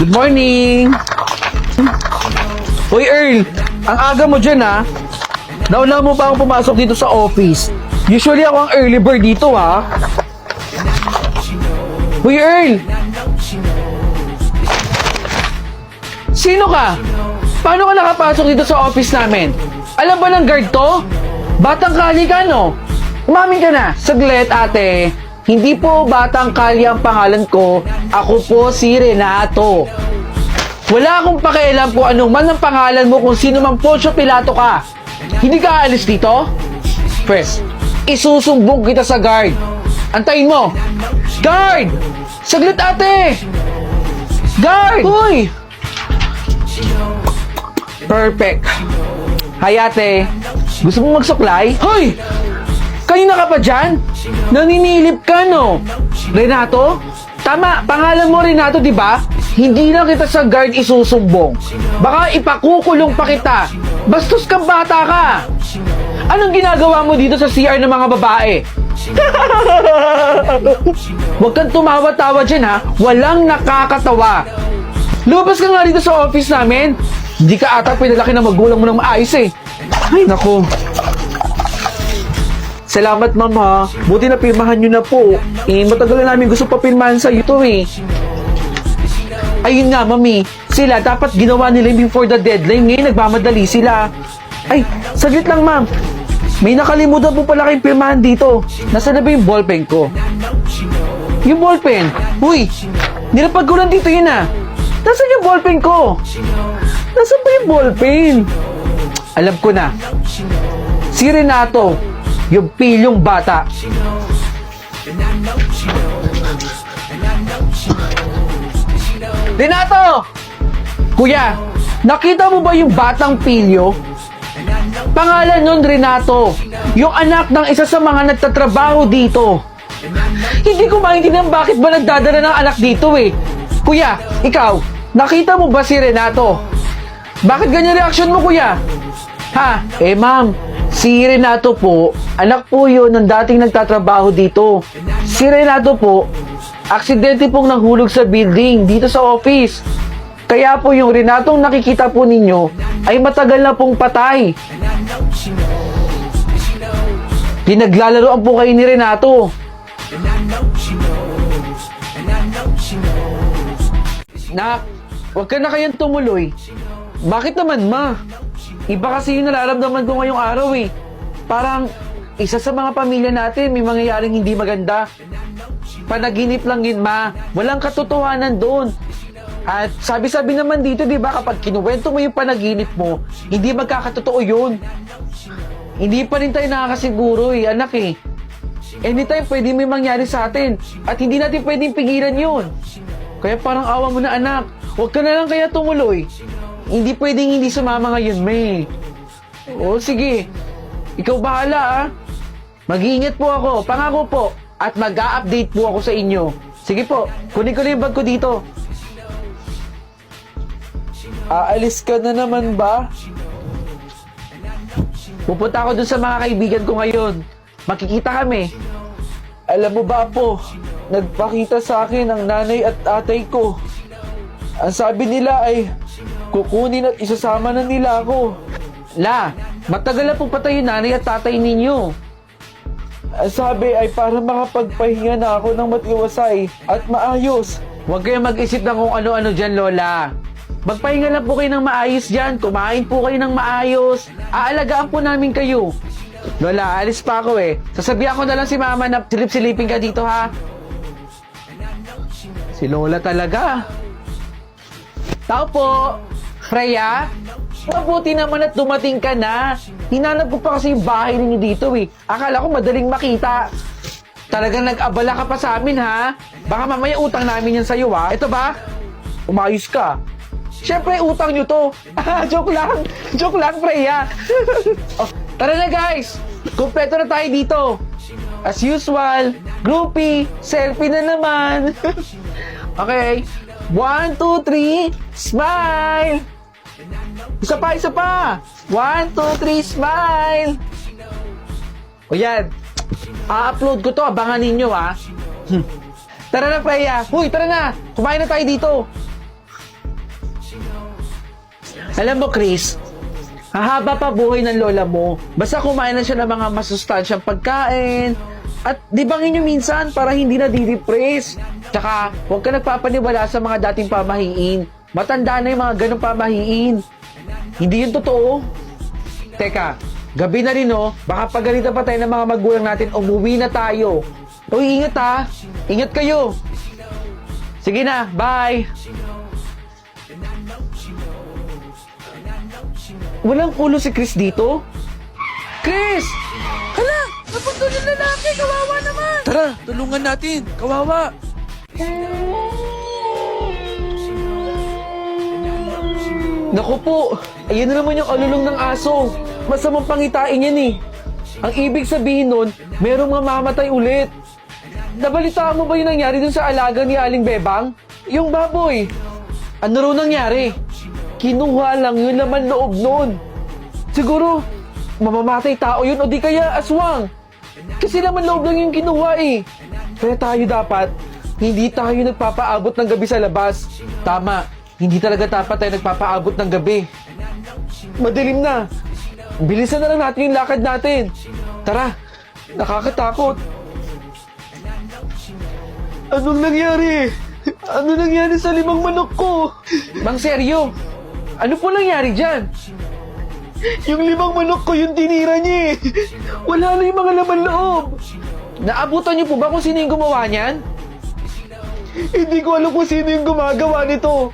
Good morning! Hoy Earl, ang aga mo dyan ha. Nauna mo pa akong pumasok dito sa office. Usually ako ang early bird dito ha. Hoy Earl! Sino ka? Paano ka nakapasok dito sa office namin? Alam ba ng guard to? Batang kali ka no? Umamin ka na. Saglit ate. Hindi po Batang Kali ang pangalan ko. Ako po si Renato. Wala akong pakialam kung anong man ang pangalan mo kung sino mang Poncio Pilato ka. Hindi ka aalis dito? First, isusumbong kita sa guard. Antayin mo. Guard! Saglit ate! Guard! Uy! Perfect. Hay ate, gusto mong magsuklay? Hoy! Kanina ka pa dyan? Naninilip ka, no? Renato? Tama, pangalan mo Renato, di ba? Hindi na kita sa guard isusumbong. Baka ipakukulong pa kita. Bastos kang bata ka. Anong ginagawa mo dito sa CR ng mga babae? Huwag kang tumawa-tawa dyan, ha? Walang nakakatawa. Lumabas ka nga dito sa office namin. Hindi ka ata pinalaki ng magulang mo ng maayos, eh. Ay, naku. Salamat, ma'am, ha. Buti na pirmahan nyo na po. Matagal na namin gusto pa pirmahan sa'yo to, eh. Ayun nga, mami. Sila, dapat ginawa nila before the deadline. Ngayon, nagmamadali sila. Ay, saglit lang, ma'am. May nakalimutan po pala kayong pirmahan dito. Nasaan na ba yung ballpen ko? Yung ballpen? Uy, nilapag ko lang dito yun, ah. Nasaan yung ballpen ko? Nasaan ba yung ballpen? Alam ko na. Si Renato. Yung pilyong bata. Renato! Kuya, nakita mo ba yung batang pilyo? Pangalan nun Renato. Yung anak ng isa sa mga nagtatrabaho dito. Hindi ko maintindihan bakit ba nagdadala ng anak dito eh. Kuya, ikaw, nakita mo ba si Renato? Bakit ganyan reaksyon mo, kuya? Ha? Ma'am, si Renato po, anak po yun ng dating nagtatrabaho dito. Si Renato po, aksidente pong nahulog sa building dito sa office. Kaya po yung Renatong nakikita po ninyo ay matagal na pong patay. Pinaglalaroan po kayo ni Renato. Nak, huwag ka na kayang tumuloy. Bakit naman, ma? Iba kasi yung nararamdaman ko ngayong araw eh. Parang isa sa mga pamilya natin may mangyayaring hindi maganda. Panaginip lang yun, ma. Walang katotohanan doon. At sabi-sabi naman dito, di ba, kapag kinuwento mo yung panaginip mo, hindi magkakatotoo yun. Hindi pa rin tayo nakakasiguro eh, anak eh. Anytime pwede may mangyari sa atin at hindi natin pwedeng pigilan yun. Kaya parang awa mo na, anak. Huwag ka na lang kaya tumuloy. Hindi pwedeng hindi sumama ngayon, May. O, sige. Ikaw bahala, ah. Mag-iingat po ako, pangako po. At mag-a-update po ako sa inyo. Sige po, kunin ko na yung bag ko dito. Aalis ka na naman ba? Pupunta ako dun sa mga kaibigan ko ngayon. Makikita kami. Alam mo ba po, nagpakita sa akin ang nanay at tatay ko. Ang sabi nila ay kukunin at isasama na nila ako. La, matagal na po patay yung nanay at tatay ninyo. Ang sabi ay para makapagpahinga na ako ng matiwasay at maayos. Huwag kayong mag-isip ng kung ano-ano dyan, Lola. Magpahinga lang po kayo ng maayos dyan. Kumain po kayo ng maayos. Aalagaan po namin kayo. Lola, alis pa ako eh. Sasabihan ko na lang si Mama na silip-silipin ka dito, ha? Si Lola talaga. Tao po, Freya. Mabuti naman at dumating ka na. Hinanap ko pa kasi yung bahay ninyo dito eh. Akala ko madaling makita. Talagang nag-abala ka pa sa amin, ha? Baka mamaya utang namin yan sa'yo, ha? Ito ba? Umayos ka. Siyempre, utang nyo to. Joke lang. Joke lang, Freya. Oh, tara na, guys. Kompleto na tayo dito. As usual, groupie, selfie na naman. Okay. 1, 2, 3, smile! Isa pa, isa pa! 1, 2, 3, smile! O yan, a-upload ko to, abangan ninyo ha. Tara na, Freya! Uy, tara na! Kumain na tayo dito! Alam mo, Chris, hahaba pa buhay ng lola mo. Basta kumain na siya ng mga masustansyang pagkain. At dibangin nyo minsan para hindi na didepress. Tsaka, huwag ka nagpapaniwala sa mga dating pamahiin. Matanda na yung mga ganong pamahiin. Hindi yun totoo. Teka, gabi na rin oh. Baka pagalitan pa tayo ng mga magulang natin, umuwi na tayo. Uy, ingat ha. Ingat kayo. Sige na, bye. Walang ulo si Chris dito? Chris! Hala! Napunto yung lalaki! Kawawa naman! Tara, tulungan natin! Kawawa! Naku po, ayan na naman yung alulong ng aso. Masamang pangitain yan eh. Ang ibig sabihin nun, merong mamamatay ulit. Nabalitaan mo ba yung nangyari dun sa alaga ni Aling Bebang? Yung baboy. Ano raw nangyari? Kinuha lang yung laman loob nun. Siguro, mamamatay tao yun o di kaya aswang. Kasi laman loob lang yung kinuha eh. Kaya tayo dapat, hindi tayo nagpapaabot ng gabi sa labas. Tama, hindi talaga dapat tayo nagpapaabot ng gabi. Madilim na. Bilisan na lang natin yung lakad natin. Tara, nakakatakot. Anong nangyari? Ano nangyari sa 5 manok ko? Mang seryo, ano po nangyari dyan? Yung 5 manok ko yung tinira niya eh. Wala na yung mga laman loob. Naabutan niyo po ba kung sino yung gumawa niyan? Hindi ko alam kung sino yung gumagawa nito.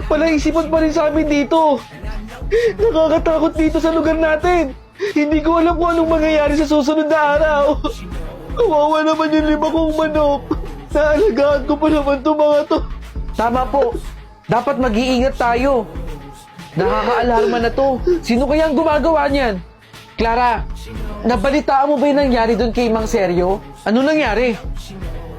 Palaisipan pa rin sa amin dito. Nakakatakot dito sa lugar natin. Hindi ko alam kung anong mangyayari sa susunod na araw. Kawawa naman yung 5 kong manok. Naalagaan ko pa naman itong mga to. Tama po. Dapat mag-iingat tayo. Nakaka-alarma na to. Sino kaya ang gumagawa niyan? Clara, nabalitaan mo ba yung nangyari doon kay Mang Seryo? Ano nangyari?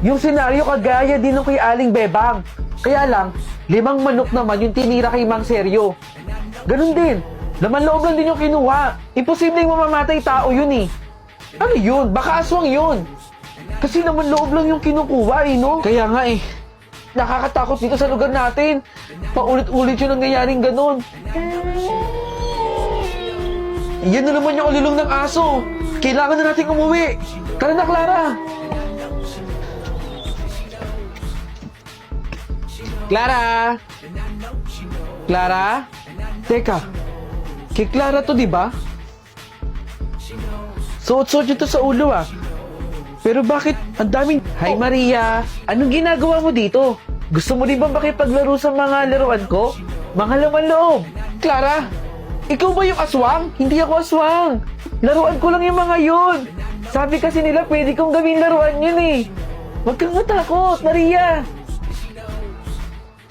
Yung senaryo kagaya din ng kay Aling Bebang. Kaya lang, 5 manok naman yung tinira kay Mang Seryo. Ganun din. Laman loob lang din yung kinuha. Imposible yung mamamatay tao yun eh. Ano yun? Baka aswang yun. Kasi naman loob lang yung kinukuha eh, no? Kaya nga eh. Nakakatakot dito sa lugar natin. Paulit-ulit yung nangyayaring ganun. Yan na naman yung alulong ng aso. Kailangan na natin umuwi. Tara na, Clara. Clara? Clara? Teka. Kay Clara to, di ba? Suot-suot yun to sa ulo ah. Pero bakit ang daming... Hi Maria, anong ginagawa mo dito? Gusto mo din ba makipaglaro sa mga laruan ko? Mga laman loob. Clara, ikaw ba yung aswang? Hindi ako aswang. Laruan ko lang yung mga yun. Sabi kasi nila pwede kong gawin laruan yun eh. Huwag kang matakot, Maria.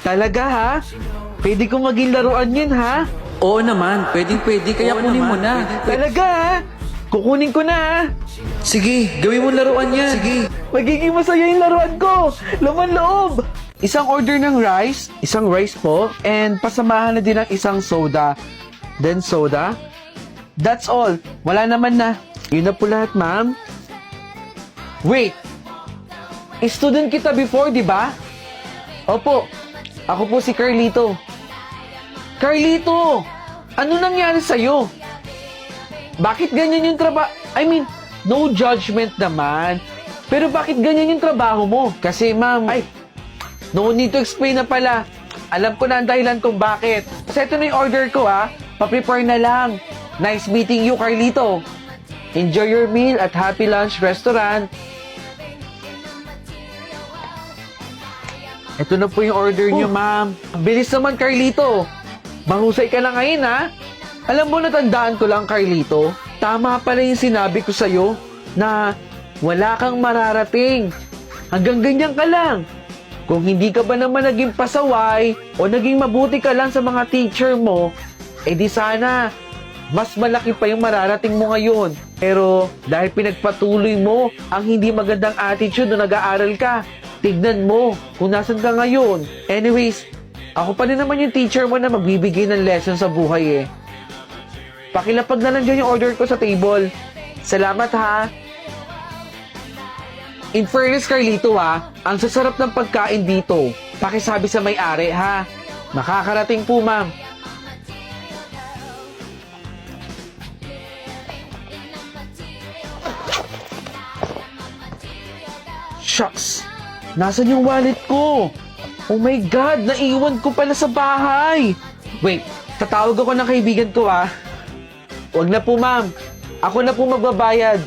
Talaga ha? Pwede kong maging laruan yun ha? Oo naman, pwedeng-pwede, kaya kunin mo na. Talaga ha? Kukunin ko na ha? Sige, gawin mo laruan yan. Sige. Magiging masaya yung laruan ko. Laman loob. Isang order ng rice, isang rice po, and pasamahan na din ng isang soda. Then soda. That's all. Wala naman na. Yun na po lahat, ma'am. Wait. Student kita before, di ba? Opo. Ako po si Carlito. Carlito! Ano nangyari sa'yo? Bakit ganyan yung trabaho? No judgment naman. Pero bakit ganyan yung trabaho mo? Kasi ma'am, no need to explain na pala. Alam ko na ang dahilan kung bakit. Kasi ito na yung order ko ha. Pa-prepare na lang. Nice meeting you, Carlito. Enjoy your meal at Happy Lunch Restaurant. Ito na po yung order niyo, ma'am. Bilis naman, Carlito. Mahusay ka na ngayon, ha? Alam mo, natandaan ko lang, Carlito. Tama pala yung sinabi ko sa'yo na wala kang mararating. Hanggang ganyan ka lang. Kung hindi ka ba naman naging pasaway o naging mabuti ka lang sa mga teacher mo, di sana mas malaki pa yung mararating mo ngayon. Pero dahil pinagpatuloy mo ang hindi magandang attitude nung nag-aaral ka, tignan mo kung nasan ka ngayon. Anyways, ako pa rin naman yung teacher mo na magbibigay ng lesson sa buhay eh. Pakilapag na lang dyan yung order ko sa table. Salamat ha. In fairness, Carlito ha, ang sasarap ng pagkain dito. Pakisabi sa may-ari ha. Makakarating po, ma'am. shucks. Nasaan yung wallet ko? Oh my God, naiwan ko pala sa bahay. Wait, tatawag ako ng kaibigan ko ah. Huwag na po ma'am. Ako na po magbabayad.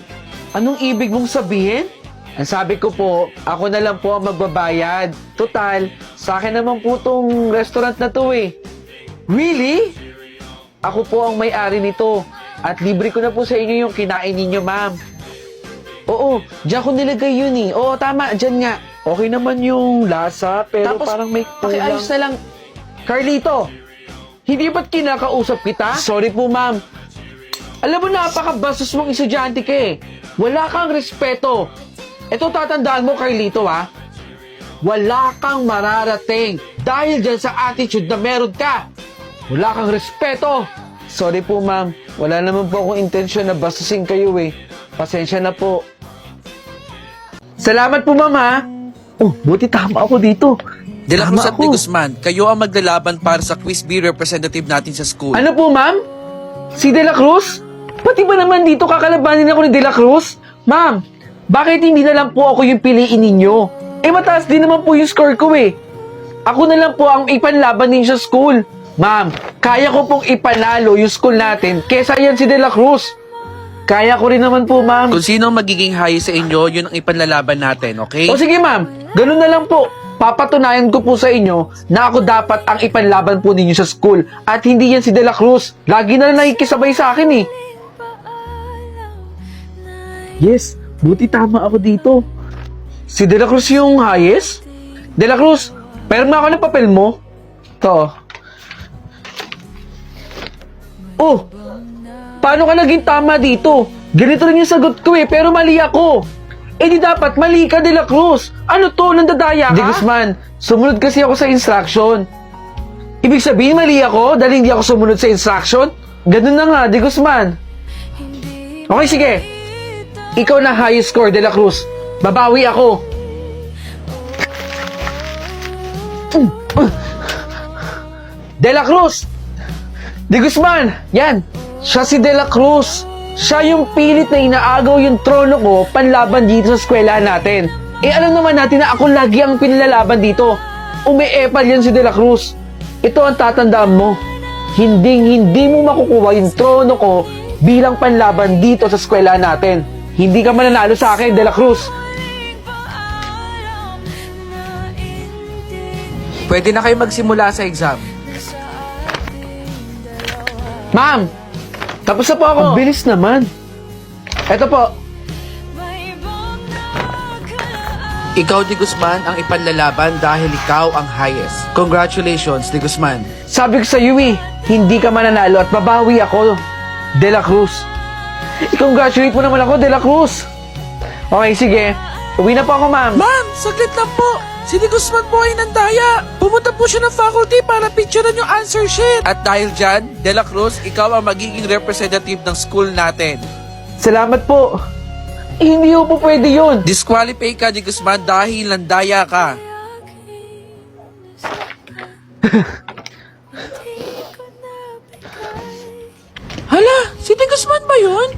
Anong ibig mong sabihin? Ang sabi ko po, ako na lang po ang magbabayad. Total, sa akin naman po tong restaurant na to eh. Really? Ako po ang may-ari nito. At libre ko na po sa inyo yung kinain ninyo, ma'am. Oo, diyan ko nilagay yun eh. Oo, tama, diyan nga. Okay naman yung lasa, pero Tapos, parang may kulang. pakiayos na lang. Carlito, hindi ba't kinakausap kita? Sorry po, ma'am. Alam mo, napakabastos mong estudyante ka eh. Wala kang respeto. Ito tatandaan mo, Carlito, ha? Wala kang mararating dahil dyan sa attitude na meron ka. Wala kang respeto. Sorry po, ma'am. Wala naman po akong intensyon na bastusin kayo eh. Pasensya na po. Salamat po, ma'am, ha? Oh, buti tama ako dito. De La Cruz Tama at De ako. Guzman, kayo ang maglalaban para sa Quiz Bee representative natin sa school. Ano po, ma'am? Si De La Cruz? Pati ba naman dito kakalabanin ako ni De La Cruz? Ma'am, bakit hindi na lang po ako yung piliin ninyo? Eh, mataas din naman po yung score ko eh. Ako na lang po ang ipanlaban ninyo sa school. Ma'am, kaya ko pong ipanalo yung school natin kesa yan si De La Cruz. Kaya ko rin naman po, ma'am. Kung sino ang magiging high sa inyo, yun ang ipanlalaban natin, okay? O sige, ma'am. Ganun na lang po. Papatunayan ko po sa inyo na ako dapat ang ipanlaban po ninyo sa school at hindi yan si De La Cruz. Lagi na lang nakikisabay sa akin eh. Yes, buti tama ako dito. Si De La Cruz yung highest? De La Cruz, perma ako ng papel mo. To. Oh, paano ka naging tama dito? Ganito rin yung sagot ko eh, pero mali ako. Eh di dapat mali ka, De La Cruz. Ano to, nandadaya ka? Di Guzman, sumunod kasi ako sa instruction. Ibig sabihin mali ako dahil hindi ako sumunod sa instruction? Ganun na nga, De Guzman. Okay, sige. Ikaw na highest score, De La Cruz. Babawi ako. De La Cruz! De Guzman! Yan! Siya si De La Cruz. Siya yung pilit na inaagaw yung trono ko panlaban dito sa eskwelahan natin. Eh alam naman natin na ako lagi ang pinlalaban dito. Umiepal yan si De La Cruz. Ito ang tatandaan mo. Hindi mo makukuha yung trono ko bilang panlaban dito sa eskwelahan natin. Hindi ka mananalo sa akin, De La Cruz. Pwede na kayo magsimula sa exam. Ma'am! Tapos na po ako. Ang bilis naman. Eto po. Ikaw, De Guzman, ang ipanlalaban dahil ikaw ang highest. Congratulations, De Guzman. Sabi ko sa iyo eh, hindi ka mananalo at babawi ako, De La Cruz. I-congratulate mo naman ako, De La Cruz. Okay, sige. Uwi na po ako, ma'am. Ma'am, saglit lang po. Si De Guzman po ay nandaya. Pumunta po siya ng faculty para picturean yung answer sheet. At dahil dyan, De La Cruz, ikaw ang magiging representative ng school natin. Salamat po. Eh, hindi po pwede yun. Disqualify ka, De Guzman, dahil nandaya ka. Hala, si De Guzman ba yun?